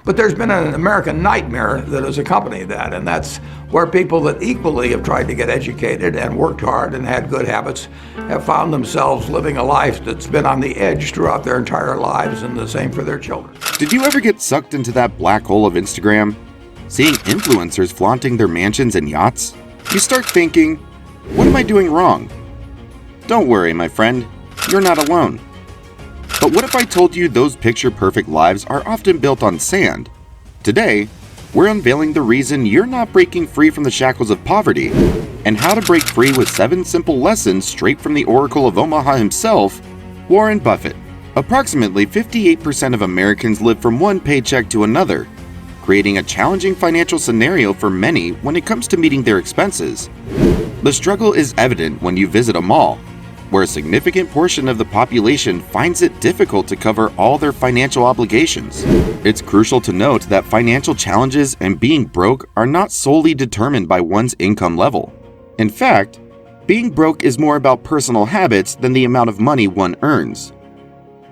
But there's been an American nightmare that has accompanied that, and that's where people that equally have tried to get educated and worked hard and had good habits have found themselves living a life that's been on the edge throughout their entire lives, and the same for their children. Did you ever get sucked into that black hole of Instagram? Seeing influencers flaunting their mansions and yachts? You start thinking, what am I doing wrong? Don't worry, my friend, you're not alone. But what if I told you those picture-perfect lives are often built on sand? Today, we're unveiling the reason you're not breaking free from the shackles of poverty, and how to break free with 7 simple lessons straight from the Oracle of Omaha himself, Warren Buffett. Approximately 58% of Americans live from one paycheck to another, creating a challenging financial scenario for many when it comes to meeting their expenses. The struggle is evident when you visit a mall, where a significant portion of the population finds it difficult to cover all their financial obligations. It's crucial to note that financial challenges and being broke are not solely determined by one's income level. In fact, being broke is more about personal habits than the amount of money one earns.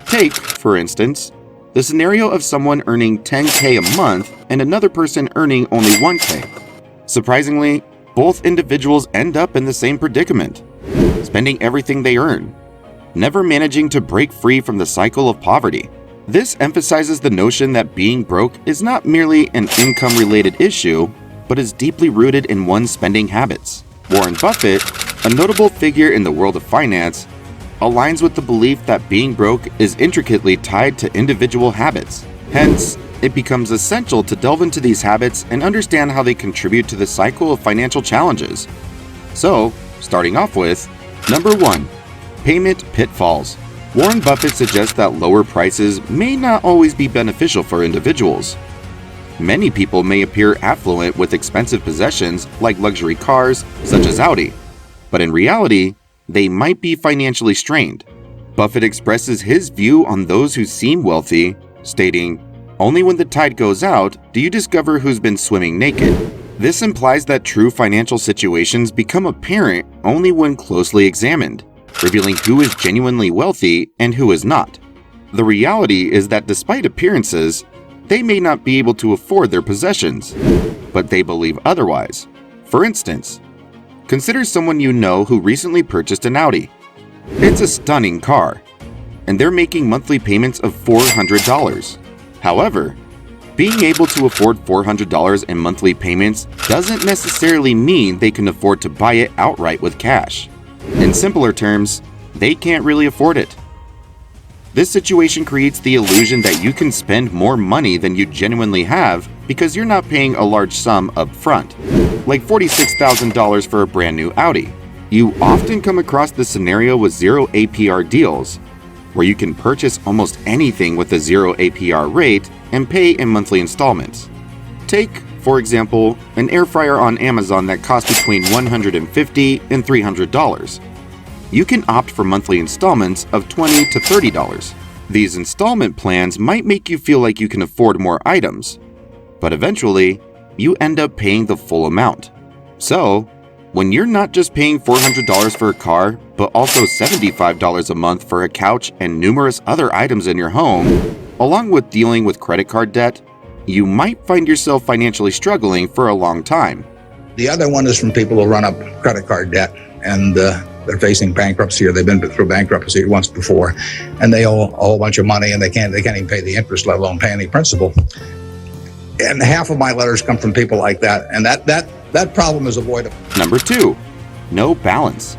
Take, for instance, the scenario of someone earning $10K a month and another person earning only $1K. Surprisingly, both individuals end up in the same predicament, spending everything they earn, never managing to break free from the cycle of poverty. This emphasizes the notion that being broke is not merely an income-related issue, but is deeply rooted in one's spending habits. Warren Buffett, a notable figure in the world of finance, aligns with the belief that being broke is intricately tied to individual habits. Hence, it becomes essential to delve into these habits and understand how they contribute to the cycle of financial challenges. So, starting off with, Number 1. Payment pitfalls. Warren Buffett suggests that lower prices may not always be beneficial for individuals. Many people may appear affluent with expensive possessions like luxury cars, such as Audi, but in reality, they might be financially strained. Buffett expresses his view on those who seem wealthy, stating, "Only when the tide goes out do you discover who's been swimming naked." This implies that true financial situations become apparent only when closely examined, revealing who is genuinely wealthy and who is not. The reality is that despite appearances, they may not be able to afford their possessions, but they believe otherwise. For instance, consider someone you know who recently purchased an Audi. It's a stunning car, and they're making monthly payments of $400. However, being able to afford $400 in monthly payments doesn't necessarily mean they can afford to buy it outright with cash. In simpler terms, they can't really afford it. This situation creates the illusion that you can spend more money than you genuinely have because you're not paying a large sum up front, like $46,000 for a brand new Audi. You often come across this scenario with zero APR deals, where you can purchase almost anything with a zero APR rate and pay in monthly installments. Take, for example, an air fryer on Amazon that costs between $150 and $300. You can opt for monthly installments of $20 to $30. These installment plans might make you feel like you can afford more items, but eventually, you end up paying the full amount. So, when you're not just paying $400 for a car, but also $75 a month for a couch and numerous other items in your home, along with dealing with credit card debt, you might find yourself financially struggling for a long time. The other one is from people who run up credit card debt and they're facing bankruptcy, or they've been through bankruptcy once before, and they owe a whole bunch of money and they can't even pay the interest, let alone pay any principal. And half of my letters come from people like that, and that problem is avoidable. Number 2, no balance.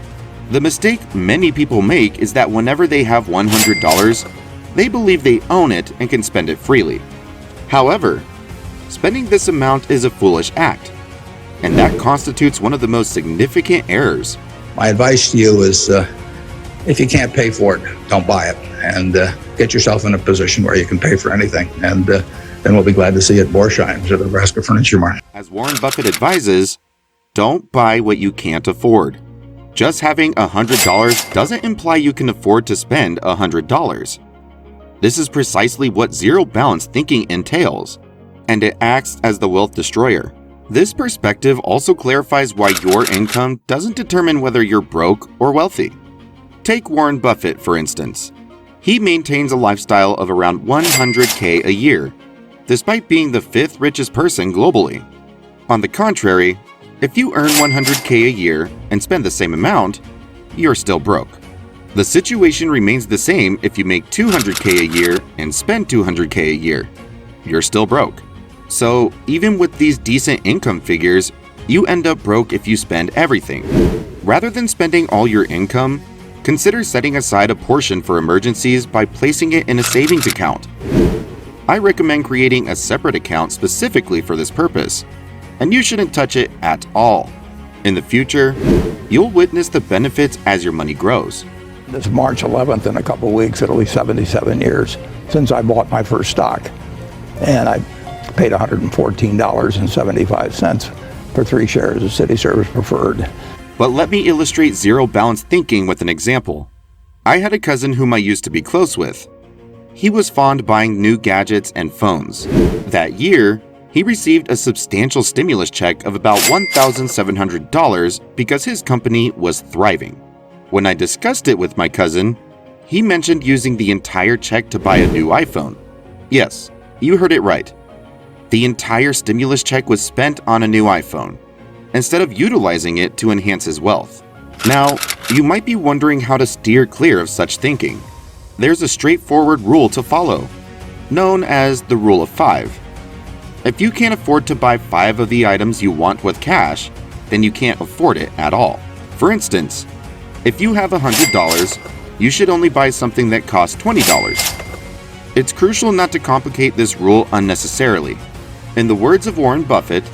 The mistake many people make is that whenever they have $100, they believe they own it and can spend it freely. However, spending this amount is a foolish act, and that constitutes one of the most significant errors. My advice to you is, if you can't pay for it, don't buy it, and get yourself in a position where you can pay for anything. And then we'll be glad to see you at Borsheim's or the Nebraska Furniture Mart. As Warren Buffett advises, don't buy what you can't afford. Just having $100 doesn't imply you can afford to spend $100. This is precisely what zero balance thinking entails, and it acts as the wealth destroyer. This perspective also clarifies why your income doesn't determine whether you're broke or wealthy. Take Warren Buffett, for instance. He maintains a lifestyle of around $100K a year, despite being the 5th richest person globally. On the contrary, if you earn $100K a year and spend the same amount, you're still broke. The situation remains the same if you make $200K a year and spend $200K a year. You're still broke. So even with these decent income figures, you end up broke if you spend everything. Rather than spending all your income, consider setting aside a portion for emergencies by placing it in a savings account. I recommend creating a separate account specifically for this purpose, and you shouldn't touch it at all. In the future, you'll witness the benefits as your money grows. This March 11th, in a couple of weeks, it'll be 77 years since I bought my first stock. And I paid $114.75 for 3 shares of City Service Preferred. But let me illustrate zero balance thinking with an example. I had a cousin whom I used to be close with. He was fond buying new gadgets and phones. That year, he received a substantial stimulus check of about $1,700 because his company was thriving. When I discussed it with my cousin, he mentioned using the entire check to buy a new iPhone. Yes, you heard it right. The entire stimulus check was spent on a new iPhone, instead of utilizing it to enhance his wealth. Now, you might be wondering how to steer clear of such thinking. There's a straightforward rule to follow, known as the Rule of 5. If you can't afford to buy 5 of the items you want with cash, then you can't afford it at all. For instance, if you have $100, you should only buy something that costs $20. It's crucial not to complicate this rule unnecessarily. In the words of Warren Buffett,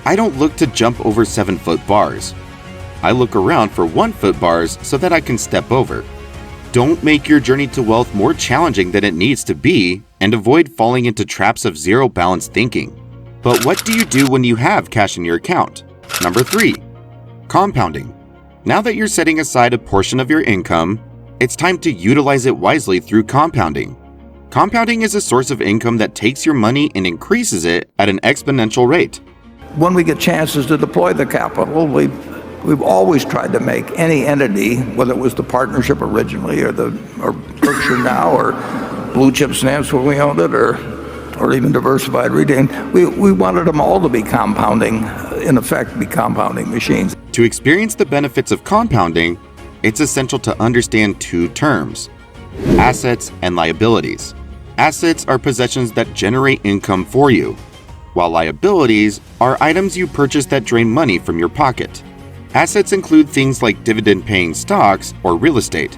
I don't look to jump over 7-foot bars. I look around for 1-foot bars so that I can step over. Don't make your journey to wealth more challenging than it needs to be, and avoid falling into traps of zero balance thinking. But what do you do when you have cash in your account? Number 3. Compounding. Now that you're setting aside a portion of your income, it's time to utilize it wisely through compounding. Compounding is a source of income that takes your money and increases it at an exponential rate. When we get chances to deploy the capital, we've always tried to make any entity, whether it was the partnership originally or Berkshire now or Blue Chip Stamps when we owned it or even Diversified Reading, we wanted them all to be compounding, in effect, be compounding machines. To experience the benefits of compounding, it's essential to understand 2 terms: assets and liabilities. Assets are possessions that generate income for you, while liabilities are items you purchase that drain money from your pocket. Assets include things like dividend-paying stocks or real estate,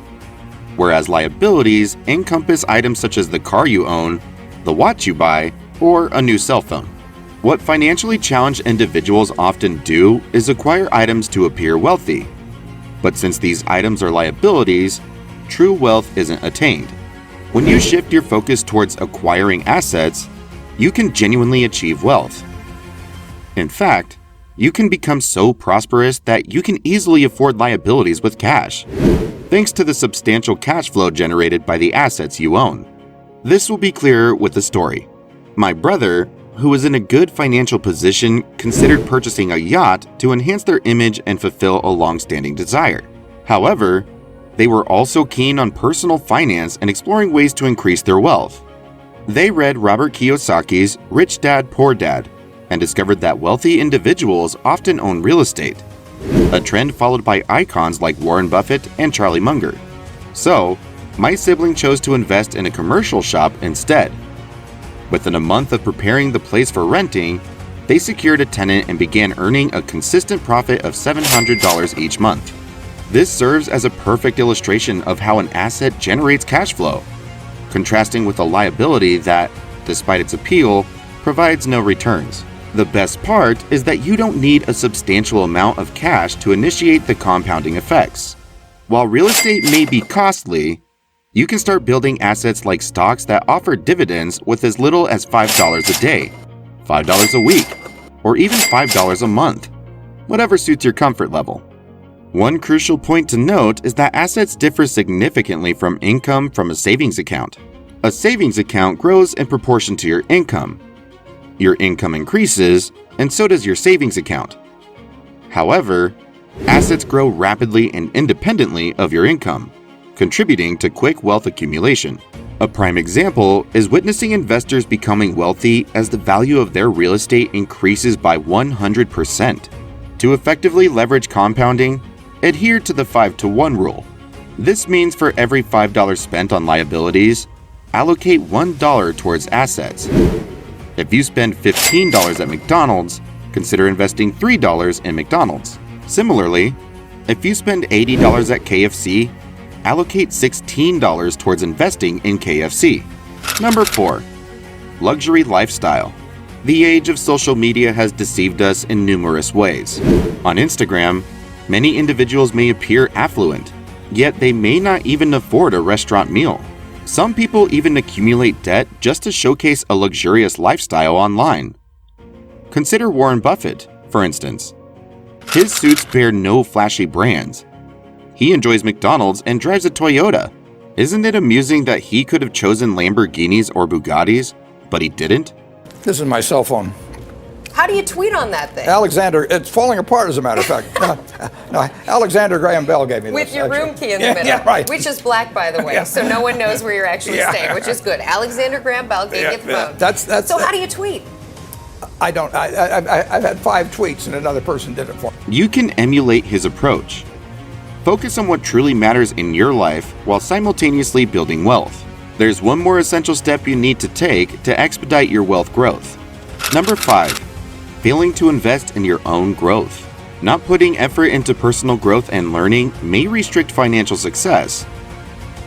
whereas liabilities encompass items such as the car you own, the watch you buy, or a new cell phone. What financially challenged individuals often do is acquire items to appear wealthy. But since these items are liabilities, true wealth isn't attained. When you shift your focus towards acquiring assets, you can genuinely achieve wealth. In fact, you can become so prosperous that you can easily afford liabilities with cash, thanks to the substantial cash flow generated by the assets you own. This will be clearer with the story. My brother, who was in a good financial position, considered purchasing a yacht to enhance their image and fulfill a long-standing desire. However, they were also keen on personal finance and exploring ways to increase their wealth. They read Robert Kiyosaki's Rich Dad, Poor Dad and discovered that wealthy individuals often own real estate, a trend followed by icons like Warren Buffett and Charlie Munger. So, my sibling chose to invest in a commercial shop instead. Within a month of preparing the place for renting, they secured a tenant and began earning a consistent profit of $700 each month. This serves as a perfect illustration of how an asset generates cash flow, contrasting with a liability that, despite its appeal, provides no returns. The best part is that you don't need a substantial amount of cash to initiate the compounding effects. While real estate may be costly, you can start building assets like stocks that offer dividends with as little as $5 a day, $5 a week, or even $5 a month, whatever suits your comfort level. One crucial point to note is that assets differ significantly from income from a savings account. A savings account grows in proportion to your income. Your income increases, and so does your savings account. However, assets grow rapidly and independently of your income, contributing to quick wealth accumulation. A prime example is witnessing investors becoming wealthy as the value of their real estate increases by 100%. To effectively leverage compounding, adhere to the 5-to-1 rule. This means for every $5 spent on liabilities, allocate $1 towards assets. If you spend $15 at McDonald's, consider investing $3 in McDonald's. Similarly, if you spend $80 at KFC, allocate $16 towards investing in KFC. Number 4. Luxury lifestyle. The age of social media has deceived us in numerous ways. On Instagram, many individuals may appear affluent, yet they may not even afford a restaurant meal. Some people even accumulate debt just to showcase a luxurious lifestyle online. Consider Warren Buffett, for instance. His suits bear no flashy brands. He enjoys McDonald's and drives a Toyota. Isn't it amusing that he could have chosen Lamborghinis or Bugattis, but he didn't? This is my cell phone. How do you tweet on that thing? Alexander, it's falling apart as a matter of fact. No, Alexander Graham Bell gave me this. With your room key in the middle, yeah, right. which is black, by the way, so no one knows where you're actually Yeah. staying, which is good. Alexander Graham Bell gave you the phone. That's so how do you tweet? I don't. I've had 5 tweets and another person did it for me. You can emulate his approach. Focus on what truly matters in your life while simultaneously building wealth. There's one more essential step you need to take to expedite your wealth growth. Number 5. Failing to invest in your own growth. Not putting effort into personal growth and learning may restrict financial success.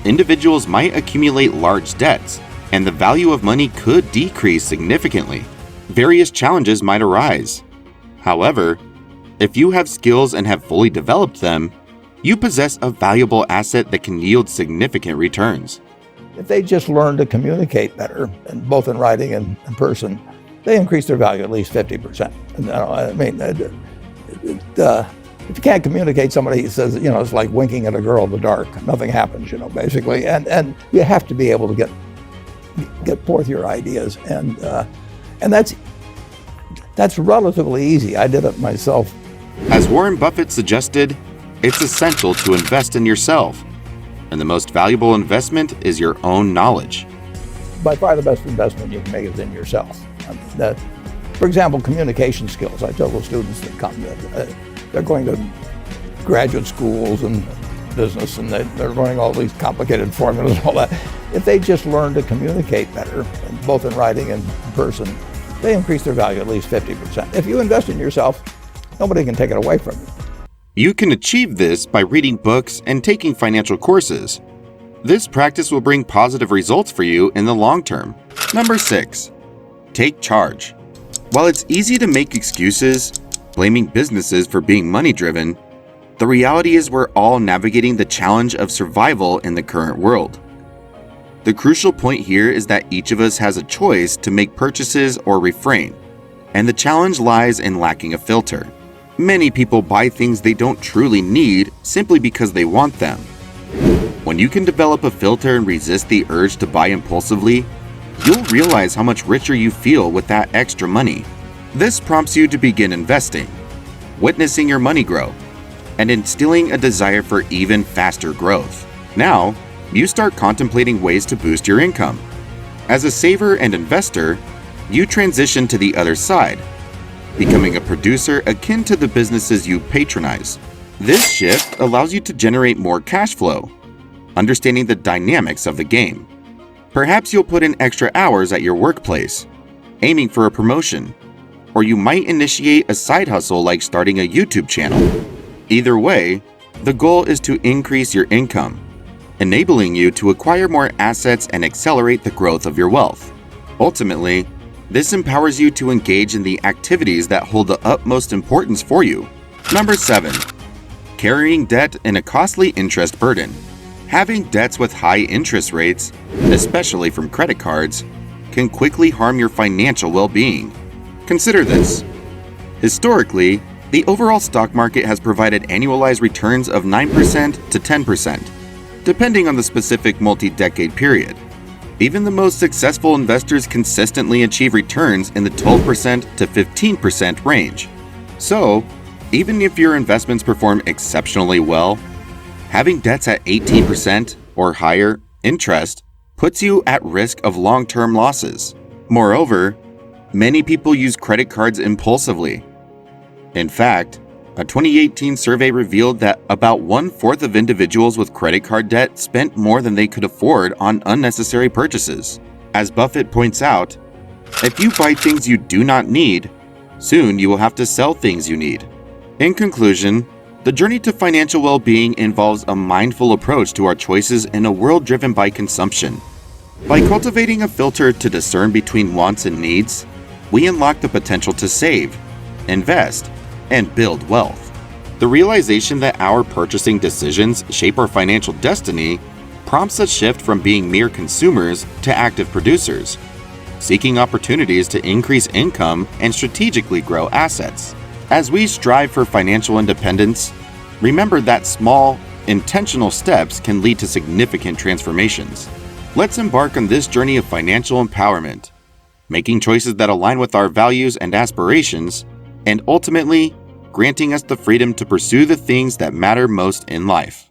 Individuals might accumulate large debts, and the value of money could decrease significantly. Various challenges might arise. However, if you have skills and have fully developed them, you possess a valuable asset that can yield significant returns. If they just learn to communicate better, and both in writing and in person, they increase their value at least 50%. I mean, if you can't communicate, somebody says, it's like winking at a girl in the dark. Nothing happens, basically. And you have to be able to get forth your ideas, and that's relatively easy. I did it myself. As Warren Buffett suggested, it's essential to invest in yourself, and the most valuable investment is your own knowledge. By far the best investment you can make is in yourself. For example, communication skills. I tell the students that come, they're going to graduate schools and business, and they're learning all these complicated formulas and all that. If they just learn to communicate better, both in writing and in person, they increase their value at least 50%. If you invest in yourself, nobody can take it away from you. You can achieve this by reading books and taking financial courses. This practice will bring positive results for you in the long term. Number 6. Take charge. While it's easy to make excuses, blaming businesses for being money-driven, the reality is we're all navigating the challenge of survival in the current world. The crucial point here is that each of us has a choice to make purchases or refrain, and the challenge lies in lacking a filter. Many people buy things they don't truly need simply because they want them. When you can develop a filter and resist the urge to buy impulsively, you'll realize how much richer you feel with that extra money. This prompts you to begin investing, witnessing your money grow, and instilling a desire for even faster growth. Now, you start contemplating ways to boost your income. As a saver and investor, you transition to the other side, becoming a producer akin to the businesses you patronize. This shift allows you to generate more cash flow, understanding the dynamics of the game. Perhaps you'll put in extra hours at your workplace, aiming for a promotion, or you might initiate a side hustle like starting a YouTube channel. Either way, the goal is to increase your income, enabling you to acquire more assets and accelerate the growth of your wealth. Ultimately, this empowers you to engage in the activities that hold the utmost importance for you. Number 7. Carrying debt and a costly interest burden. Having debts with high interest rates, especially from credit cards, can quickly harm your financial well-being. Consider this. Historically, the overall stock market has provided annualized returns of 9% to 10%, depending on the specific multi-decade period. Even the most successful investors consistently achieve returns in the 12% to 15% range. So, even if your investments perform exceptionally well, having debts at 18% or higher interest puts you at risk of long-term losses. Moreover, many people use credit cards impulsively. In fact, a 2018 survey revealed that about 1/4 of individuals with credit card debt spent more than they could afford on unnecessary purchases. As Buffett points out, if you buy things you do not need, soon you will have to sell things you need. In conclusion, the journey to financial well-being involves a mindful approach to our choices in a world driven by consumption. By cultivating a filter to discern between wants and needs, we unlock the potential to save, invest, and build wealth. The realization that our purchasing decisions shape our financial destiny prompts a shift from being mere consumers to active producers, seeking opportunities to increase income and strategically grow assets. As we strive for financial independence, remember that small, intentional steps can lead to significant transformations. Let's embark on this journey of financial empowerment, making choices that align with our values and aspirations, and ultimately, granting us the freedom to pursue the things that matter most in life.